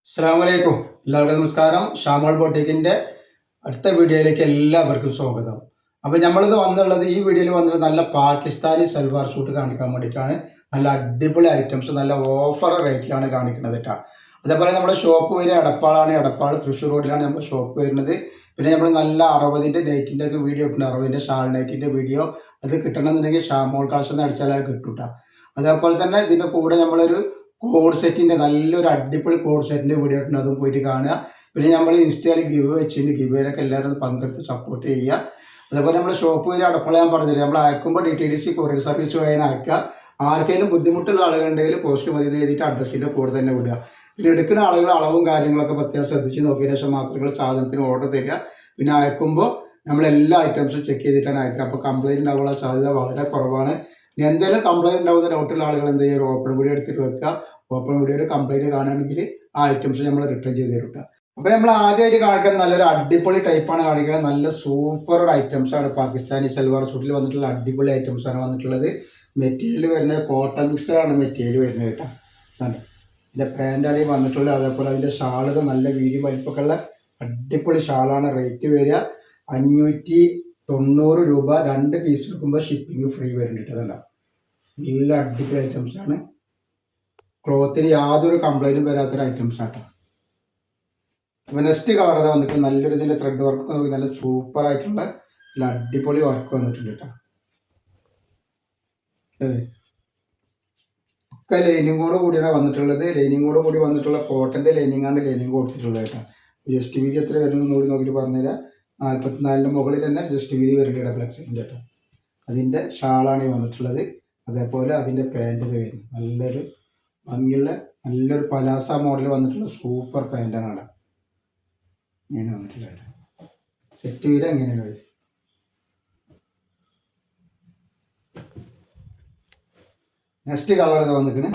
അസ്സലാമലൈക്കും. എല്ലാവർക്കും നമസ്കാരം. ഷാമോൾ ബോട്ടിക്കിന്റെ അടുത്ത വീഡിയോയിലേക്ക് എല്ലാവർക്കും സ്വാഗതം. അപ്പോൾ നമ്മളിത് വന്നുള്ളത് ഈ വീഡിയോയിൽ വന്നത് നല്ല പാകിസ്ഥാനി സൽവാർ സൂട്ട് കാണിക്കാൻ വേണ്ടിയിട്ടാണ്. നല്ല അടിപൊളി ഐറ്റംസ് നല്ല ഓഫർ റേറ്റിലാണ് കാണിക്കുന്നത് കേട്ടോ. അതേപോലെ നമ്മുടെ ഷോപ്പ് വരുന്നത് എടപ്പാളാണ്. എടപ്പാൾ തൃശ്ശൂർ റോഡിലാണ് നമ്മുടെ ഷോപ്പ് വരുന്നത്. പിന്നെ നമ്മൾ നല്ല 60ന്റെ നൈറ്റിൻ്റെ ഒക്കെ വീഡിയോ ഇട്ടുണ്ട്. 60ന്റെ ഷാൾ നൈറ്റിൻ്റെ വീഡിയോ അത് കിട്ടണമെന്നുണ്ടെങ്കിൽ ഷാമോൾ കളക്ഷൻ അടിച്ചാൽ അത് കിട്ടും കേട്ടോ. അതേപോലെ തന്നെ ഇതിൻ്റെ കൂടെ നമ്മളൊരു കോഡ് സെറ്റിന്റെ നല്ലൊരു അടിപൊളി കോഡ് സെറ്റിന്റെ വീഡിയോ ഉണ്ട്, അതും പോയിട്ട് കാണുക. പിന്നെ നമ്മൾ ഇൻസ്റ്റയിൽ ഗിവ് വെച്ചിട്ട് ഗിവേയിലൊക്കെ എല്ലാവരും പങ്കെടുത്ത് സപ്പോർട്ട് ചെയ്യുക. അതേപോലെ നമ്മുടെ ഷോപ്പ് വരെ അടപ്പള ഞാൻ പറഞ്ഞില്ല, നമ്മൾ അയക്കുമ്പോൾ DTDC കൊറിയർ സർവീസ് വഴിയാണ് അയക്കുക. ആർക്കെങ്കിലും ബുദ്ധിമുട്ടുള്ള ആളുകളുണ്ടെങ്കിൽ പോസ്റ്റ് മതി എഴുതിയിട്ട് അഡ്രസ്സിൻ്റെ കൂടെ തന്നെ വിടുക. പിന്നെ എടുക്കുന്ന ആളുകൾ അളവും കാര്യങ്ങളൊക്കെ പ്രത്യേകം ശ്രദ്ധിച്ച് നോക്കിയതിനു ശേഷം മാത്രമേ സാധനത്തിന് ഓർഡർ തരിക. പിന്നെ അയക്കുമ്പോൾ നമ്മൾ എല്ലാ ഐറ്റംസും ചെക്ക് ചെയ്തിട്ടാണ് അയക്കുക. അപ്പോൾ കംപ്ലൈൻറ്റ് ഉണ്ടാകാനുള്ള സാധ്യത വളരെ കുറവാണ്. ഇനി എന്തെങ്കിലും കംപ്ലൈൻറ്റ് ഉണ്ടാകുന്ന ഡൗട്ടുള്ള ആളുകൾ എന്ത് ചെയ്യുക, ഓപ്പൺ വീഡിയോ എടുത്തിട്ട് വെക്കുക. ഓപ്പൺ വീഡിയോയിൽ കംപ്ലൈൻറ്റ് കാണുകയാണെങ്കിൽ ആ ഐറ്റംസ് നമ്മൾ റിട്ടേൺ ചെയ്ത് തരും. അപ്പോൾ നമ്മൾ ആദ്യമായിട്ട് കാണിക്കുന്നത് നല്ലൊരു അടിപൊളി ടൈപ്പാണ് കാണിക്കുന്നത്. നല്ല സൂപ്പർ ഐറ്റംസ് ആണ്. പാകിസ്ഥാനി സൽവാർ സൂട്ടിൽ വന്നിട്ടുള്ള അടിപൊളി ഐറ്റംസ് ആണ് വന്നിട്ടുള്ളത്. മെറ്റീരിയൽ വരുന്നത് കോട്ടൺ മിക്സറാണ് മെറ്റീരിയൽ വരുന്നത് കേട്ടോ. ഇതിൻ്റെ പാൻ്റാണ് ഈ വന്നിട്ടുള്ളത്. അതേപോലെ അതിൻ്റെ ഷാള് നല്ല വീതി വലിപ്പൊക്കെ ഉള്ള അടിപൊളി ഷാളാണ്. റേറ്റ് വരിക 590 രൂപ. 2 പീസ് എടുക്കുമ്പോൾ ഷിപ്പിംഗ് ഫ്രീ വരുന്നുണ്ട്. അതല്ല നല്ല അടിപൊളി ഐറ്റംസ് ആണ്. ക്ലോത്തിന് യാതൊരു കംപ്ലൈൻറ്റും വരാത്തൊരു ഐറ്റംസ് ആട്ടോ. അപ്പോൾ നെക്സ്റ്റ് കളർ അത് വന്നിട്ട് നല്ലൊരു ഇതിൻ്റെ ത്രെഡ് വർക്ക് നോക്കി നല്ല സൂപ്പർ ആയിട്ടുള്ള നല്ല അടിപൊളി വർക്ക് വന്നിട്ടുണ്ട് കേട്ടോ. ഒക്കെ ലൈനിങ്ങോട് കൂടിയാണ് വന്നിട്ടുള്ളത്. ലൈനിങ്ങോട് കൂടി വന്നിട്ടുള്ള കോട്ടൻ്റെ ലൈനിങ്ങാണ് ലൈനിങ് കൊടുത്തിട്ടുള്ളത് കേട്ടോ. ജസ്റ്റ് വീതി എത്ര വരുന്നത് കൂടി നോക്കിയിട്ട് പറഞ്ഞുതരാം. 44ന് മുകളിൽ തന്നെ ജസ്റ്റ് വീതി വരുന്നുണ്ട് ഡബിൾ എക്സലിൻ്റെ കേട്ടോ. അതിൻ്റെ ഷാളാണ് ഈ വന്നിട്ടുള്ളത്. അതേപോലെ അതിൻ്റെ പാൻറ്റ് വരുന്നത് നല്ലൊരു ഭംഗിയുള്ള നല്ലൊരു പലാസ മോഡൽ വന്നിട്ടുള്ള സൂപ്പർ പാൻറ്റാണ് അവിടെ ഇങ്ങനെ വന്നിട്ടുള്ളത്. സെറ്റ് വീട് എങ്ങനെയാണ് വരും. നെക്സ്റ്റ് കളർ ഇത് വന്നിക്കണ്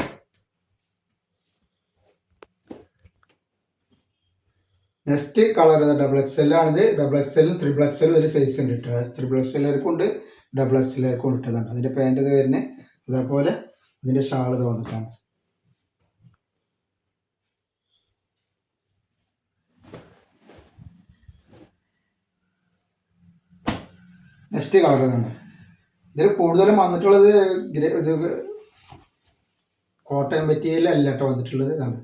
നെക്സ്റ്റ് കളർ ഡബിൾ എക്സൽ ആണിത്. ഡബിൾ എക്സലും ത്രിബിൾ എക്സലും ഒരു സൈസ് ഉണ്ട് കേട്ടോ. ത്രിബിൾ എക്സലുകാർക്കും ഉണ്ട്, ഡബിൾ എക്സലുകാർക്കും ഇട്ടതാണ്. അതിൻ്റെ പാൻറ്റ് ഇത് വരുന്നത്. അതേപോലെ അതിൻ്റെ ഷാൾ ഇത് വന്നിട്ടാണ്. നെക്സ്റ്റ് കളർ ഇതാണ്. ഇതിൽ കൂടുതലും വന്നിട്ടുള്ളത് ഇത് കോട്ടൺ മെറ്റീരിയൽ അല്ല കേട്ടോ വന്നിട്ടുള്ളത്. ഇതാണ്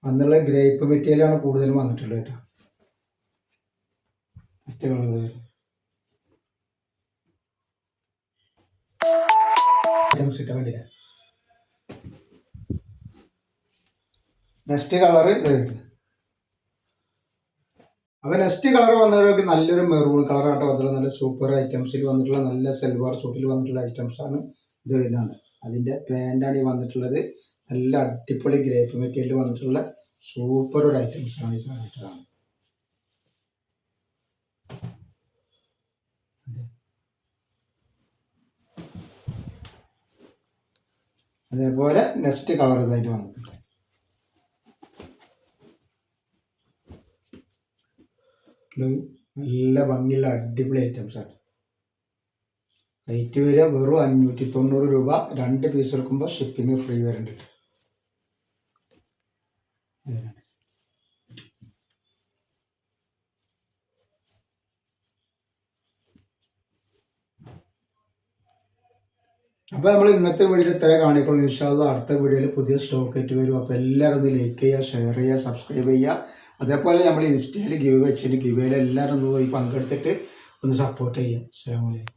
വന്നുള്ള ഗ്രേപ്പ് മെറ്റീരിയലാണ് കൂടുതലും വന്നിട്ടുള്ളത് കേട്ടോ. നെക്സ്റ്റ് കളർ നെക്സ്റ്റ് കളർ ഇത്. അപ്പോൾ നെക്സ്റ്റ് കളർ വന്നവർക്ക് നല്ലൊരു മെറൂൺ കളറായിട്ട് വന്നിട്ടുള്ള നല്ല സൂപ്പർ ഐറ്റംസിൽ വന്നിട്ടുള്ള നല്ല സൽവാർ സൂട്ടിൽ വന്നിട്ടുള്ള ഐറ്റംസ് ആണ് ഇത് വരുന്നതാണ്. അതിൻ്റെ പാൻറ്റാണ് ഈ വന്നിട്ടുള്ളത്. നല്ല അടിപൊളി ഗ്രേപ്പ് മെറ്റീരിയൽ വന്നിട്ടുള്ള സൂപ്പർ ഒരു ഐറ്റംസ് ആണ് ഈ സാധനം. അതേപോലെ നെക്സ്റ്റ് കളർ ഇതായിട്ട് വന്നിട്ടുണ്ട്. നല്ല ഭംഗിയുള്ള അടിപൊളി ഐറ്റംസ് ആണ്. റേറ്റ് വരിക വെറും 590 രൂപ. 2 പീസ് എടുക്കുമ്പോൾ ഷിപ്പിംഗ് ഫ്രീ വരുന്നുണ്ട്. അപ്പോൾ നമ്മൾ ഇന്നത്തെ വീഡിയോയിൽ ഇത്ര കാണിക്കുള്ളൂ. ഇൻഷാ അല്ലാഹ് അടുത്ത വീഡിയോയിൽ പുതിയ സ്റ്റോക്ക് ആയിട്ട് വരും. അപ്പോൾ എല്ലാവരും ഒന്ന് ലൈക്ക് ചെയ്യുക, ഷെയർ ചെയ്യുക, സബ്സ്ക്രൈബ് ചെയ്യുക. അതേപോലെ നമ്മൾ ഇൻസ്റ്റയിൽ ഗിവ് വെച്ചിട്ട് ഗിവേയിൽ എല്ലാവരും ഒന്ന് പോയി പങ്കെടുത്തിട്ട് ഒന്ന് സപ്പോർട്ട് ചെയ്യുക. അസ്സലാമു അലൈക്കും.